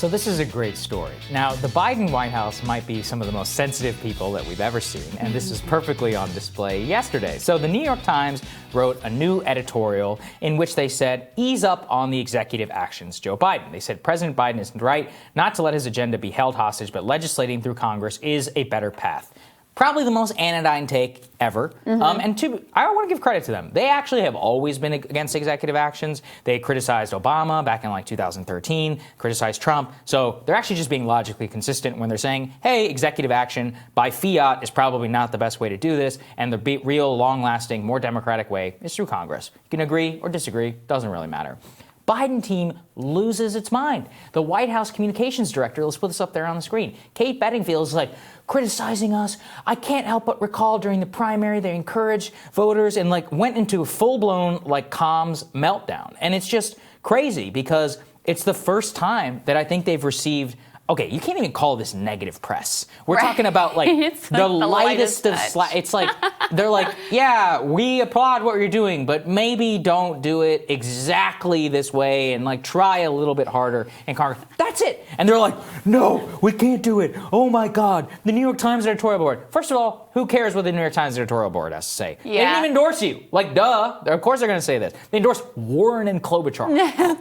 So this is a great story. Now, the Biden White House might be some of the most sensitive people that we've ever seen, and this is perfectly on display yesterday. So the New York Times wrote a new editorial in which they said, ease up on the executive actions, Joe Biden. They said President Biden isn't right not to let his agenda be held hostage, but legislating through Congress is a better path. Probably the most anodyne take ever. I want to give credit to them. They actually have always been against executive actions. They criticized Obama back in 2013, criticized Trump. So they're actually just being logically consistent when they're saying, hey, executive action by fiat is probably not the best way to do this. And the real long-lasting, more democratic way is through Congress. You can agree or disagree. Doesn't really matter. Biden team loses its mind. The White House communications director, let's put this up there on the screen, Kate Bedingfield is criticizing us. I can't help but recall during the primary, they encouraged voters and went into a full-blown comms meltdown. And it's just crazy because it's the first time that I think they've received. Okay, you can't even call this negative press. We're talking about the lightest of it's they're yeah, we applaud what you're doing, but maybe don't do it exactly this way and try a little bit harder in Congress. That's it. And they're like, no, we can't do it. Oh my God, the New York Times editorial board. First of all, who cares what the New York Times editorial board has to say? Yeah. They didn't even endorse you. Duh. Of course they're going to say this. They endorsed Warren and Klobuchar.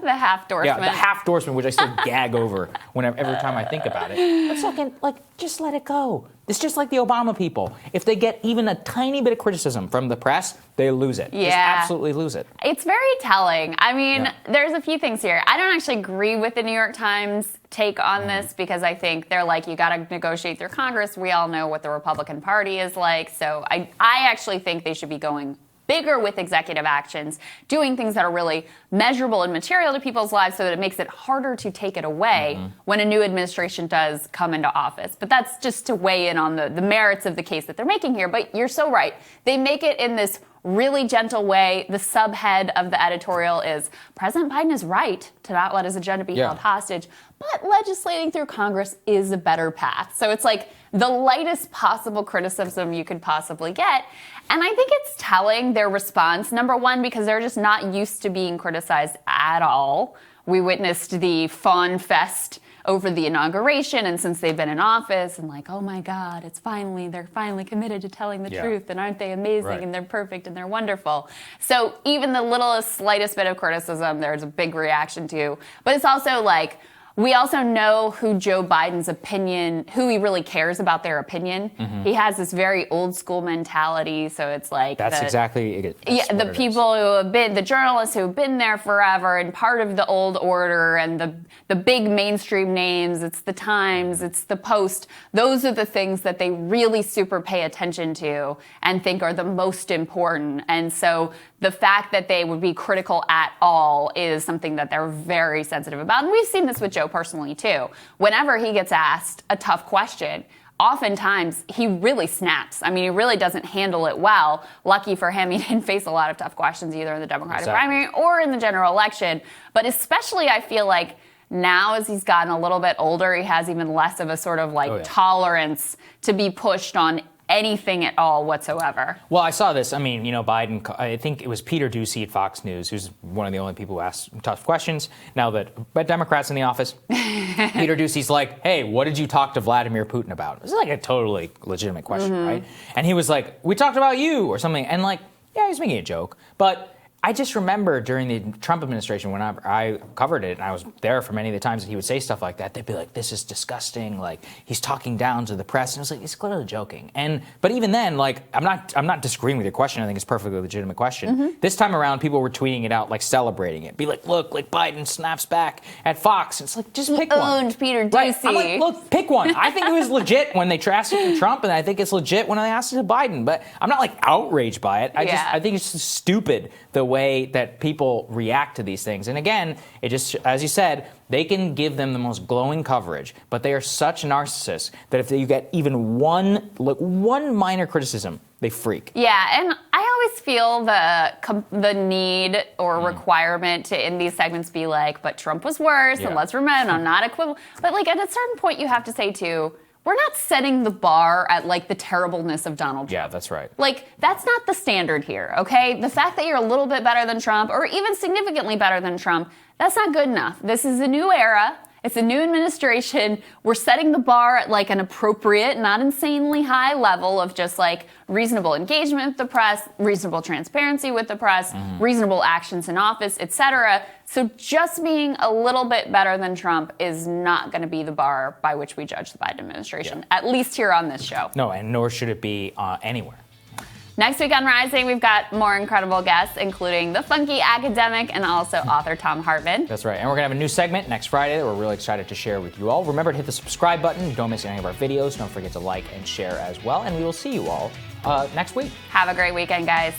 The half-endorsement. Yeah, the half-endorsement, which I still gag over every time I think about it. But second, just let it go. It's just like the Obama people. If they get even a tiny bit of criticism from the press, they lose it. Yeah. Just absolutely lose it. It's very telling. I mean, there's a few things here. I don't actually agree with the New York Times take on this because I think they're you got to negotiate through Congress. We all know what the Republican Party is like. So I actually think they should be going bigger with executive actions, doing things that are really measurable and material to people's lives so that it makes it harder to take it away when a new administration does come into office. But that's just to weigh in on the merits of the case that they're making here. But you're so right. They make it in this really gentle way. The subhead of the editorial is, President Biden is right to not let his agenda be held hostage, but legislating through Congress is a better path. So it's the lightest possible criticism you could possibly get. And I think it's telling their response, number one, because they're just not used to being criticized at all. We witnessed the fawn fest over the inauguration, and since they've been in office, and oh my God, they're finally committed to telling the truth, and aren't they amazing, and they're perfect, and they're wonderful. So even the littlest, slightest bit of criticism, there's a big reaction to. But it's also we also know who Joe Biden's opinion, who he really cares about their opinion. He has this very old school mentality. So it's that's exactly it. The people who have been, the journalists who have been there forever and part of the old order and the big mainstream names. It's the Times, it's the Post. Those are the things that they really super pay attention to and think are the most important. And so the fact that they would be critical at all is something that they're very sensitive about. And we've seen this with Joe personally, too. Whenever he gets asked a tough question, oftentimes he really snaps. I mean, he really doesn't handle it well. Lucky for him, he didn't face a lot of tough questions either in the Democratic primary or in the general election. But especially, I feel now as he's gotten a little bit older, he has even less of a sort of tolerance to be pushed on anything at all whatsoever. Well, I saw this. I mean, Biden, I think it was Peter Doocy at Fox News, who's one of the only people who ask tough questions. Now that Democrats in the office, Peter Doocy's hey, what did you talk to Vladimir Putin about? This is a totally legitimate question, right? And he was we talked about you or something. And yeah, he was making a joke. But I just remember during the Trump administration, when I covered it, and I was there for many of the times that he would say stuff like that, they'd be this is disgusting, he's talking down to the press, and I was he's clearly joking. But even then, I'm not disagreeing with your question. I think it's a perfectly legitimate question. This time around, people were tweeting it out, celebrating it. Be look, Biden snaps back at Fox. It's just pick one. Owned Peter Doocy. Right? I'm look, pick one. I think it was legit when they asked it to Trump, and I think it's legit when they asked it to Biden. But I'm not outraged by it. I think it's just stupid the way that people react to these things. And again, it just, as you said, they can give them the most glowing coverage, but they are such narcissists that if you get even one minor criticism, they freak. Yeah, and I always feel the need or requirement to in these segments be but Trump was worse, and let's remember, I'm not equivalent. But at a certain point, you have to say too, we're not setting the bar at the terribleness of Donald Trump. Yeah, that's right. That's not the standard here, okay? The fact that you're a little bit better than Trump or even significantly better than Trump, that's not good enough. This is a new era. It's a new administration. We're setting the bar at like an appropriate, not insanely high level of just like reasonable engagement with the press, reasonable transparency with the press, reasonable actions in office, etc. So just being a little bit better than Trump is not going to be the bar by which we judge the Biden administration, at least here on this show. No, and nor should it be anywhere. Next week on Rising, we've got more incredible guests, including the funky academic and also author Thom Hartmann. That's right. And we're going to have a new segment next Friday that we're really excited to share with you all. Remember to hit the subscribe button. Don't miss any of our videos. Don't forget to like and share as well. And we will see you all next week. Have a great weekend, guys.